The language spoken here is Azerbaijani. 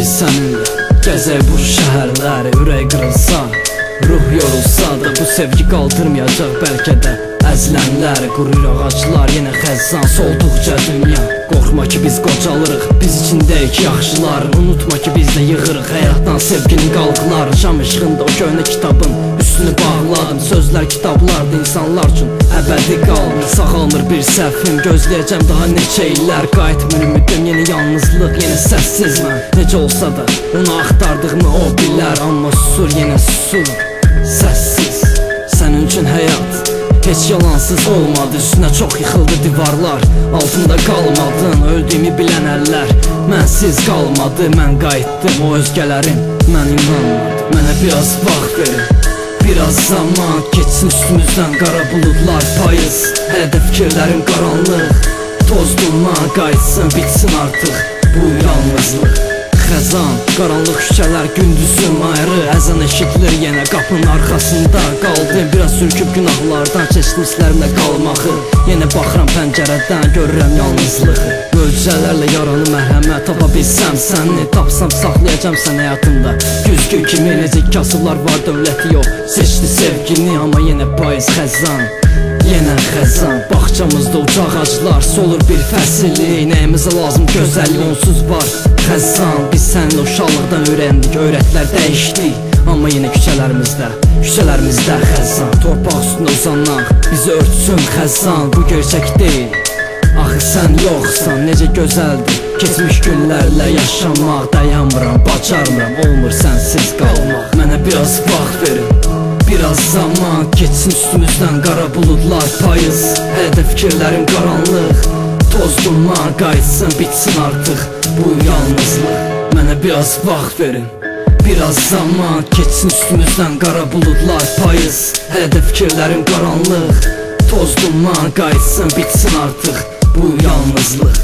biz səninlə gəzək bu şəhərləri, ürək qırılsa, ruh yorulsa da bu sevgi qaldırmayacaq bəlkə də əzlənlər. Qurur ağaclar yenə xəzzan solduqca dünya. Qorxma ki biz qocalırıq, biz içindəyik yaxşılar. Unutma ki biz də yığırıq həyatdan sevginin qalqılar. Şam işığında o köhnə kitabın üstünü bağladım. Sözlər kitablardı insanlar üçün əbədi qalmır. Sağalmır bir səhvim, gözləyəcəm daha neçə illər. Qayıtmır ümidim, yenə yalnızlıq, yenə səssiz mən. Necə olsa da onu axtardığımı o bilər. Amma susur, yenə susur, səssiz. Sənin üçün həyat heç yalansız olmadı. Üstünə çox yıxıldı divarlar, altında qalmadın. Öldüyümü bilən əllər mənsiz qalmadı. Mən qayıtdım, o özgələrin mən inanmadım. Mənə biraz vaxt verin, biraz zaman geçsin üstümüzdən qara buludlar payız. Hələ də fikirlərim qaranlıq, toz duman qayıtsın, bitsin artıq bu yalnızlıq. Xəzan, qaranlıq küçələr gündüzüm ayrı. Əzan eşidilir yenə qapının arxasında. Qaldım biraz sürküb günahlardan, keçdim hisslərimlə qalmağı. Yenə baxıram pəncərədən, görürəm yalnızlığı. Möcüzələrlə yaralı mərhəmət tapa bilsəm səni, tapsam saxlayacam sən həyatımda. Güzgü kimi necə kasıblar var, dövləti yox, seçdi sevgini. Amma yenə payız xəzan, yenə xəzan. Bağçamızda uca ağaclar, solur bir fəsili. Nəyimizə lazım gözəllik onsuz var xəzan. Biz səninlə uşaqlıqdan öyrəndik, öyrətlər dəyişdik. Amma yenə küçələrimizdə xəzan. Torpaq üstündə uzanaq, bizi örtsün xəzan. Bu gerçək deyil, axı sən yoxsan. Necə gözəldir keçmiş günlərlə yaşamaq. Dayanmıram, bacarmıram, olmur sənsiz qalmaq. Mənə biraz vaxt verin, biraz zaman geçsin üstümüzdən qara buludlar payız. Hələ də fikirlərim qaranlıq, toz duman qayıtsın, bitsin artıq bu yalnızlıq. Mənə biraz vaxt verin, biraz zaman geçsin üstümüzdən qara buludlar payız. Hələ də fikirlərim qaranlıq, toz duman qayıtsın, bitsin artıq bu yalnızlıq.